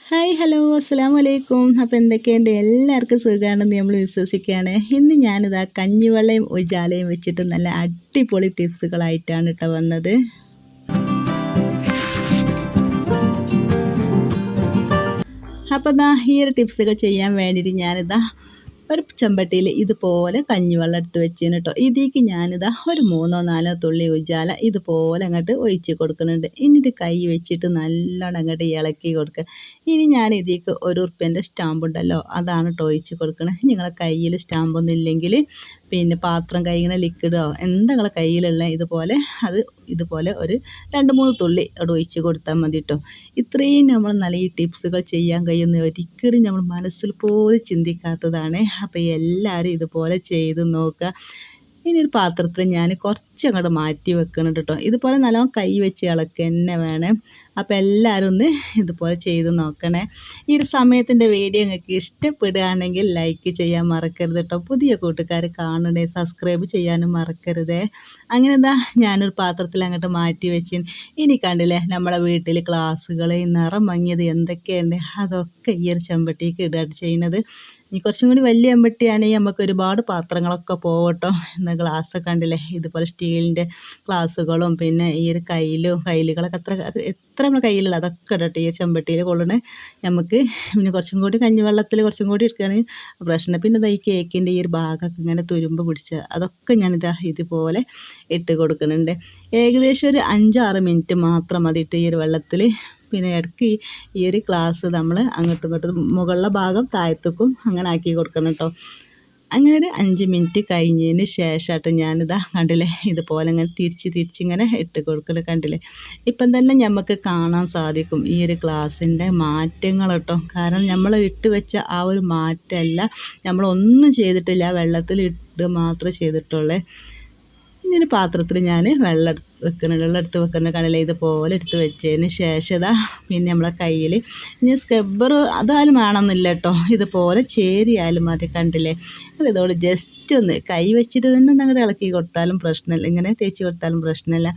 Hi hello അസ്സലാമു അലൈക്കും. അപ്പോൾ എന്തൊക്കെയുണ്ട്, എല്ലാവർക്കും സുഖമാണെന്ന് നമ്മൾ വിശ്വസിക്കുകയാണ്. ഇന്ന് ഞാനിതാ കഞ്ഞിവെള്ളയും ഉജാലയും വെച്ചിട്ട് നല്ല അടിപൊളി ടിപ്സുകളായിട്ടാണ് കേട്ടോ വന്നത്. അപ്പോൾ ഇതാ ഈ ഒരു ടിപ്സുകൾ ചെയ്യാൻ വേണ്ടിയിട്ട് ഞാനിതാ ഒരു ചെമ്പട്ടിയിൽ ഇതുപോലെ കഞ്ഞിവെള്ളം എടുത്ത് വെച്ചേന് കേട്ടോ. ഇതിലേക്ക് ഞാനിതാ ഒരു 3-4 തുള്ളി ഉജാല ഇതുപോലെ അങ്ങോട്ട് ഒഴിച്ച് കൊടുക്കുന്നുണ്ട്. എന്നിട്ട് കൈ വെച്ചിട്ട് നല്ലോണം അങ്ങോട്ട് ഇളക്കി കൊടുക്കുക. ഇനി ഞാൻ ഇതിലേക്ക് 1 ഉറുപ്പ്യൻ്റെ സ്റ്റാമ്പ് ഉണ്ടല്ലോ, അതാണ് കേട്ടോ ഒഴിച്ച് കൊടുക്കണത്. നിങ്ങളെ കയ്യിൽ സ്റ്റാമ്പൊന്നും ഇല്ലെങ്കിൽ പിന്നെ പാത്രം കഴുകുന്ന ലിക്വിഡോ എന്താ നിങ്ങളെ കയ്യിലുള്ള ഇതുപോലെ ഒരു 2-3 തുള്ളി അവിടെ ഒഴിച്ച് കൊടുത്താൽ മതി കേട്ടോ. ഇത്രയും നമ്മൾ നല്ല ഈ ടിപ്സുകൾ ചെയ്യാൻ കഴിയുന്ന ഒരിക്കലും നമ്മൾ മനസ്സിൽ പോലും ചിന്തിക്കാത്തതാണ്. അപ്പോൾ എല്ലാവരും ഇതുപോലെ ചെയ്ത് നോക്കുക. ഇനി ഒരു പാത്രത്തിൽ ഞാൻ കുറച്ച് അങ്ങോട്ട് മാറ്റി വെക്കുന്നുണ്ട് കേട്ടോ. ഇതുപോലെ നല്ലോണം കൈ വെച്ച് ഇളക്കുക തന്നെ വേണം. അപ്പോൾ എല്ലാവരും ഒന്ന് ഇതുപോലെ ചെയ്ത് നോക്കണേ. ഈ ഒരു സമയത്തിൻ്റെ വീഡിയോ നിങ്ങൾക്ക് ഇഷ്ടപ്പെടുകയാണെങ്കിൽ ലൈക്ക് ചെയ്യാൻ മറക്കരുത് കേട്ടോ. പുതിയ കൂട്ടുകാർ കാണണേ സബ്സ്ക്രൈബ് ചെയ്യാനും മറക്കരുതേ. അങ്ങനെ എന്താ ഞാനൊരു പാത്രത്തിൽ അങ്ങോട്ട് മാറ്റി വെച്ച് ഇനി കണ്ടില്ലേ നമ്മളെ വീട്ടിൽ ക്ലാസ്സുകൾ നിറം മങ്ങിയത് എന്തൊക്കെയുണ്ട് അതൊക്കെ ഈ ഒരു ചെമ്പട്ടിക്ക് ഇടുകയാണ് ചെയ്യുന്നത്. ഇനി കുറച്ചും കൂടി വലിയ ചെമ്പട്ടിയാണെങ്കിൽ നമുക്ക് ഒരുപാട് പാത്രങ്ങളൊക്കെ പോകട്ടോ. എന്നാൽ ഗ്ലാസ്സൊക്കെ കണ്ടില്ലേ ഇതുപോലെ സ്റ്റീലിൻ്റെ ഗ്ലാസ്സുകളും പിന്നെ ഈ ഒരു കയ്യിലുകളൊക്കെ എത്ര നമ്മുടെ കയ്യിലുള്ള അതൊക്കെ ഇടട്ടെ ഈ ചെമ്പട്ടിയിൽ കൊള്ളണേ. നമുക്ക് പിന്നെ കുറച്ചും കൂടി കഞ്ഞിവെള്ളത്തിൽ കുറച്ചും കൂടി എടുക്കുകയാണെങ്കിൽ പ്രശ്നം. പിന്നെ ഈ കേക്കിൻ്റെ ഈ ഒരു ഭാഗമൊക്കെ ഇങ്ങനെ തുരുമ്പ് പിടിച്ച് അതൊക്കെ ഞാനിതാ ഇതുപോലെ ഇട്ട് കൊടുക്കുന്നുണ്ട്. ഏകദേശം ഒരു 5-6 മിനിറ്റ് മാത്രം മതി ഇട്ട് ഈ ഒരു വെള്ളത്തിൽ. പിന്നെ ഇടയ്ക്ക് ഈ ഒരു ഗ്ലാസ് നമ്മൾ അങ്ങോട്ടും ഇങ്ങോട്ടും മുകളിലെ ഭാഗം താഴത്തേക്കും അങ്ങനെ ആക്കി കൊടുക്കണം കേട്ടോ. അങ്ങനെ ഒരു 5 മിനിറ്റ് കഴിഞ്ഞതിന് ശേഷമായിട്ട് ഞാനിതാ കണ്ടില്ലേ ഇതുപോലെ ഇങ്ങനെ തിരിച്ചിങ്ങനെ ഇട്ട് കൊടുക്കണം. കണ്ടില്ലേ ഇപ്പം തന്നെ നമുക്ക് കാണാൻ സാധിക്കും ഈ ഒരു ഗ്ലാസിൻ്റെ മാറ്റങ്ങൾ കേട്ടോ. കാരണം നമ്മൾ ഇട്ട് വെച്ച ആ ഒരു മാറ്റമല്ല, നമ്മളൊന്നും ചെയ്തിട്ടില്ല, വെള്ളത്തിൽ ഇട്ട് മാത്രമേ ചെയ്തിട്ടുള്ളൂ. ഇങ്ങനെ പാത്രത്തിൽ ഞാൻ വെള്ളം എടുത്ത് വെക്കുന്ന കടല ഇതുപോലെ എടുത്ത് വെച്ചതിന് ശേഷം ഇതാ പിന്നെ നമ്മളെ കയ്യിൽ ഇനി സ്ക്രബ്ബർ അതായാലും വേണമെന്നില്ല കേട്ടോ. ഇതുപോലെ ചേരിയാലും മതി. കണ്ടില്ലേ ഇതോട് ജസ്റ്റ് ഒന്ന് കൈ വെച്ചിട്ട് തന്നെ അങ്ങോട്ട് ഇളക്കി കൊടുത്താലും പ്രശ്നമില്ല, ഇങ്ങനെ തേച്ച് കൊടുത്താലും പ്രശ്നമില്ല.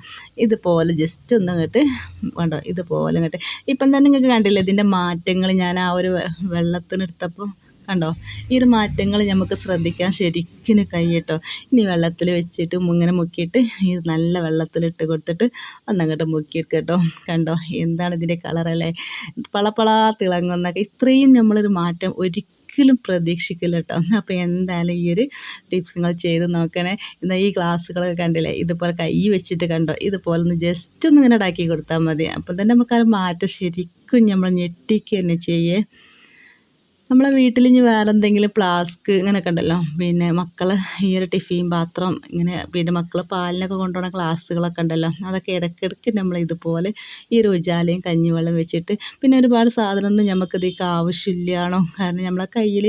ഇതുപോലെ ജസ്റ്റ് ഒന്ന് അങ്ങോട്ട് വേണ്ടോ ഇതുപോലെ അങ്ങോട്ട്. ഇപ്പം തന്നെ നിങ്ങൾക്ക് കണ്ടില്ലേ ഇതിൻ്റെ മാറ്റങ്ങൾ ഞാൻ ആ ഒരു വെള്ളത്തിനെടുത്തപ്പോൾ കണ്ടോ. ഈ ഒരു മാറ്റങ്ങൾ നമുക്ക് ശ്രദ്ധിക്കാൻ ശരിക്കും കഴിയട്ടോ. ഇനി വെള്ളത്തിൽ വെച്ചിട്ട് ഇങ്ങനെ മുക്കിയിട്ട് ഈ നല്ല വെള്ളത്തിലിട്ട് കൊടുത്തിട്ട് ഒന്നങ്ങോട്ട് മുക്കിയെടുക്കുക കേട്ടോ. കണ്ടോ എന്താണ് ഇതിൻ്റെ കളറല്ലേ, പളപള തിളങ്ങുന്നൊക്കെ. ഇത്രയും നമ്മളൊരു മാറ്റം ഒരിക്കലും പ്രതീക്ഷിക്കില്ല കേട്ടോ. അപ്പോൾ എന്തായാലും ഈ ഒരു ടിപ്സ് നിങ്ങൾ ചെയ്ത് നോക്കണേ. എന്നാൽ ഈ ഗ്ലാസ്സുകളൊക്കെ കണ്ടില്ലേ ഇതുപോലെ കൈ വെച്ചിട്ട് കണ്ടോ ഇതുപോലെ ഒന്ന് ജസ്റ്റ് ഒന്ന് ഇങ്ങനെ ഇടാക്കി കൊടുത്താൽ മതി. അപ്പം തന്നെ നമുക്കത് മാറ്റം ശരിക്കും നമ്മൾ ഞെട്ടിക്കുക തന്നെ ചെയ്യേ. നമ്മളെ വീട്ടിൽ ഇനി വേറെ എന്തെങ്കിലും ഫ്ലാസ്ക് ഇങ്ങനെയൊക്കെ ഉണ്ടല്ലോ, പിന്നെ മക്കൾ ഈ ഒരു ടിഫിൻ പാത്രം ഇങ്ങനെ പിന്നെ മക്കൾ പാലിനൊക്കെ കൊണ്ടുപോകുന്ന ഗ്ലാസ്സുകളൊക്കെ ഉണ്ടല്ലോ, അതൊക്കെ ഇടയ്ക്കിടയ്ക്ക് നമ്മൾ ഇതുപോലെ ഈ ഒരു ഉജാലയും കഞ്ഞിവെള്ളം വെച്ചിട്ട് പിന്നെ ഒരുപാട് സാധനമൊന്നും നമുക്കിതിലേക്ക് ആവശ്യമില്ലാണോ. കാരണം നമ്മളെ കയ്യിൽ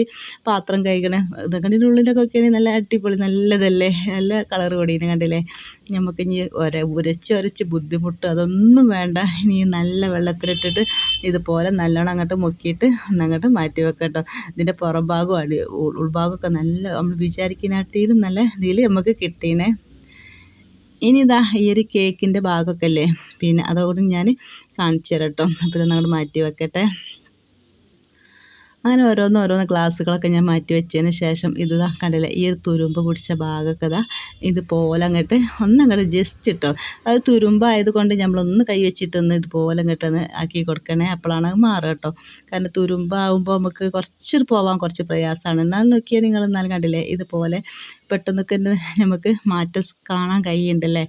പാത്രം കഴുകണ ഇതൊക്കെ ഇതിൻ്റെ ഉള്ളിലൊക്കെ ആണെങ്കിൽ നല്ല അടിപൊളി നല്ലതല്ലേ, നല്ല കളർ കൂടിയാണ് കണ്ടില്ലേ. നമുക്ക് ഇനി ഉരച്ച് ബുദ്ധിമുട്ട് അതൊന്നും വേണ്ട. ഇനി നല്ല വെള്ളത്തിലിട്ടിട്ട് ഇതുപോലെ നല്ലോണം അങ്ങോട്ട് മുക്കിയിട്ട് ഒന്നങ്ങോട്ട് മാറ്റി വെക്കാം കേട്ടോ. ഇതിൻ്റെ പുറം ഭാഗവും ഉൾഭാഗമൊക്കെ നല്ല നമ്മൾ വിചാരിക്കുന്നതിലും നല്ല ഇതിൽ നമുക്ക് കിട്ടീണേ. ഇനി ഇതാ ഈ ഒരു കേക്കിൻ്റെ ഭാഗമൊക്കെ അല്ലേ, പിന്നെ അതോട് ഞാൻ കാണിച്ചു തരാം കേട്ടോ. അപ്പോൾ ഇതൊന്നങ്ങോട്ട് മാറ്റി വെക്കട്ടെ. അങ്ങനെ ഓരോന്ന് ഗ്ലാസ്സുകളൊക്കെ ഞാൻ മാറ്റി വെച്ചതിന് ശേഷം ഇതാ കണ്ടില്ലേ ഈ ഒരു തുരുമ്പ് പിടിച്ച ഭാഗമൊക്കെ ഇതാ ഇതുപോലെ അങ്ങോട്ട് ഒന്നങ്ങോട്ട് ജസ്റ്റ് ഇട്ടോ. അത് തുരുമ്പായത് കൊണ്ട് നമ്മളൊന്ന് കൈ വെച്ചിട്ടൊന്ന് ഇതുപോലെ അങ്ങോട്ടൊന്ന് ആക്കി കൊടുക്കണേ. അപ്പോഴാണ് അത് മാറുക കേട്ടോ. കാരണം തുരുമ്പാകുമ്പോൾ നമുക്ക് പോകാൻ കുറച്ച് പ്രയാസമാണ്. എന്നാലും നോക്കിയാൽ നിങ്ങൾ എന്നാലും കണ്ടില്ലേ ഇതുപോലെ പെട്ടെന്നൊക്കെ നമുക്ക് മാറ്റം കാണാൻ കഴിയുന്നുണ്ടല്ലേ.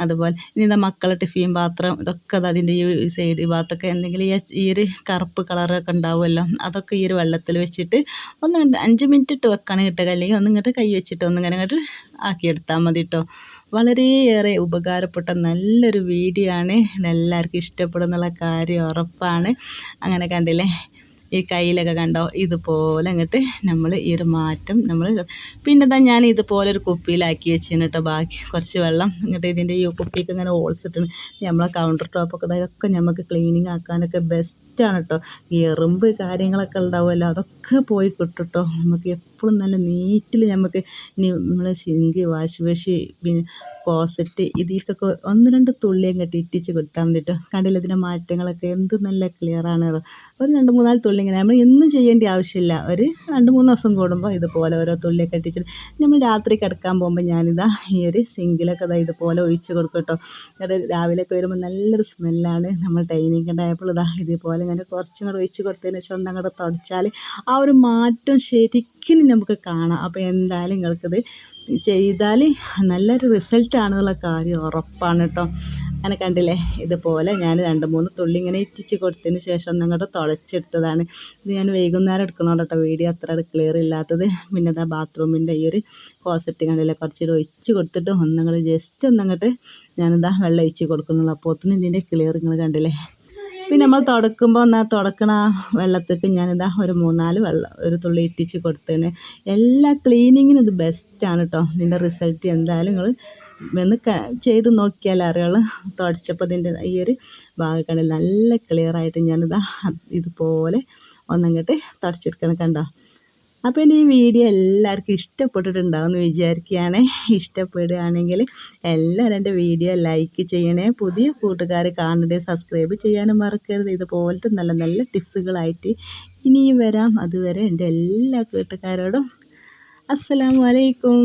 അതുപോലെ ഇനി ഇതാ മക്കളെ ടിഫിൻ പാത്രം ഇതൊക്കെ അതിൻ്റെ ഈ സൈഡ് ഭാഗത്തൊക്കെ എന്തെങ്കിലും ഈ ഒരു കറുപ്പ് കളറൊക്കെ ഉണ്ടാവുമല്ലോ, അതൊക്കെ ഈ ഒരു വെള്ളത്തിൽ വെച്ചിട്ട് 5 മിനിറ്റ് ഇട്ട് വെക്കണം കിട്ടുക. അല്ലെങ്കിൽ ഒന്നിങ്ങോട്ട് കൈ വെച്ചിട്ട് ഒന്നിങ്ങനെ അങ്ങോട്ട് ആക്കിയെടുത്താൽ മതി കേട്ടോ. വളരെയേറെ ഉപകാരപ്പെട്ട നല്ലൊരു വീഡിയോ ആണ്. ഇതെല്ലാവർക്കും ഇഷ്ടപ്പെടുന്നുള്ള കാര്യം ഉറപ്പാണ്. അങ്ങനെ കണ്ടില്ലേ ഈ കയ്യിലൊക്കെ കണ്ടോ ഇതുപോലെ അങ്ങോട്ട് നമ്മൾ ഈ ഒരു മാറ്റം നമ്മൾ പിന്നെ ഇതാ ഞാൻ ഇതുപോലെ ഒരു കുപ്പിയിലാക്കി വെച്ചിന് കേട്ടോ. ബാക്കി കുറച്ച് വെള്ളം ഇങ്ങോട്ട് ഇതിൻ്റെ ഈ കുപ്പിക്ക് ഇങ്ങനെ ഹോൾസ് ഇട്ടിട്ട് നമ്മളെ കൗണ്ടർ ടോപ്പൊക്കെ ഇതൊക്കെ നമുക്ക് ക്ലീനിങ് ആക്കാനൊക്കെ ബെസ്റ്റ് ബെസ്റ്റാണ് കേട്ടോ. ഈ എറുമ്പ് കാര്യങ്ങളൊക്കെ ഉണ്ടാവുമല്ലോ, അതൊക്കെ പോയി കിട്ടും കേട്ടോ. നമുക്ക് എപ്പോഴും നല്ല നീറ്റിൽ നമുക്ക് ഇനി നമ്മൾ സിങ്ക്, വാഷ് ബേഷ്, പിന്നെ ക്ലോസറ്റ് ഇതിലേക്കൊക്കെ 1-2 തുള്ളിയും കെട്ടി ഇറ്റിച്ച് കൊടുത്താൽ മതി കേട്ടോ. കണ്ടില്ല ഇതിൻ്റെ മാറ്റങ്ങളൊക്കെ എന്ത് നല്ല ക്ലിയറാണ്. ഒരു 2-3-4 തുള്ളി ഇങ്ങനെ നമ്മൾ എന്നും ചെയ്യേണ്ട ആവശ്യമില്ല. ഒരു 2-3 ദിവസം കൂടുമ്പോൾ ഇതുപോലെ ഓരോ തുള്ളിയൊക്കെ ഇട്ടിച്ച് നമ്മൾ രാത്രി കിടക്കാൻ പോകുമ്പോൾ ഞാനിതാ ഈ ഒരു സിങ്കിലൊക്കെ ഇതുപോലെ ഒഴിച്ച് കൊടുക്കും കേട്ടോ. എന്നിട്ട് രാവിലെയൊക്കെ വരുമ്പോൾ നല്ലൊരു സ്മെല്ലാണ്. നമ്മൾ ഡൈനിങ് ടേബിൾ ഇതുപോലെ ഇങ്ങനെ കുറച്ചും കൂടെ ഒഴിച്ച് കൊടുത്തതിന് ശേഷം ഒന്നങ്ങോട്ട് തുടച്ചാൽ ആ ഒരു മാറ്റം ശരിക്കും നമുക്ക് കാണാം. അപ്പോൾ എന്തായാലും നിങ്ങൾക്കിത് ചെയ്താൽ നല്ലൊരു റിസൾട്ടാണെന്നുള്ള കാര്യം ഉറപ്പാണ് കേട്ടോ. അങ്ങനെ കണ്ടില്ലേ, ഇതുപോലെ ഞാൻ 2-3 തുള്ളി ഇങ്ങനെ ഇറ്റിച്ച് കൊടുത്തതിന് ശേഷം ഒന്നങ്ങോട്ട് തുടച്ചെടുത്തതാണ്. ഇത് ഞാൻ വൈകുന്നേരം എടുക്കണോണ്ട് കേട്ടോ വീഡിയോ അത്ര ക്ലിയർ ഇല്ലാത്തത്. പിന്നെ അതാ ബാത്റൂമിൻ്റെ ഈ ഒരു ക്ലോസറ്റ് കണ്ടില്ലേ, കുറച്ചുകൂടെ ഒഴിച്ച് കൊടുത്തിട്ട് ഒന്നങ്ങോട്ട് ജസ്റ്റ് ഒന്നങ്ങോട്ട് ഞാനിതാ വെള്ളം ഒഴിച്ച് കൊടുക്കുന്നുള്ളൂ. അപ്പോൾ ഒത്തിനും ഇതിൻ്റെ ക്ലിയർ നിങ്ങൾ കണ്ടില്ലേ. പിന്നെ നമ്മൾ തുടക്കുമ്പോൾ തുടക്കണ വെള്ളത്തേക്ക് ഞാനിതാ ഒരു 3-4 ഒരു തുള്ളി ഇറ്റിച്ച് കൊടുത്തതിന് എല്ലാ ക്ലീനിങ്ങിനും ഇത് ബെസ്റ്റാണ് കേട്ടോ. ഇതിൻ്റെ റിസൾട്ട് എന്തായാലും നിങ്ങൾ ഒന്ന് ചെയ്ത് നോക്കിയാൽ അറിയുള്ളൂ. തുടച്ചപ്പോൾ ഇതിൻ്റെ ഈ ഒരു ഭാഗക്കണ്ടിൽ നല്ല ക്ലിയറായിട്ട് ഞാനിതാ ഇതുപോലെ ഒന്നങ്ങോട്ട് തുടച്ചെടുക്കണം കണ്ടോ. അപ്പോൾ എൻ്റെ ഈ വീഡിയോ എല്ലാവർക്കും ഇഷ്ടപ്പെട്ടിട്ടുണ്ടാവുമെന്ന് വിചാരിക്കുകയാണ്. ഇഷ്ടപ്പെടുകയാണെങ്കിൽ എല്ലാവരും എൻ്റെ വീഡിയോ ലൈക്ക് ചെയ്യണേ. പുതിയ കൂട്ടുകാർ കാണണ്ടേ, സബ്സ്ക്രൈബ് ചെയ്യാനും മറക്കരുത്. ഇതുപോലത്തെ നല്ല നല്ല ടിപ്സുകളായിട്ട് ഇനിയും വരാം. അതുവരെ എൻ്റെ എല്ലാ കൂട്ടുകാരോടും അസ്സലാമു അലൈക്കും.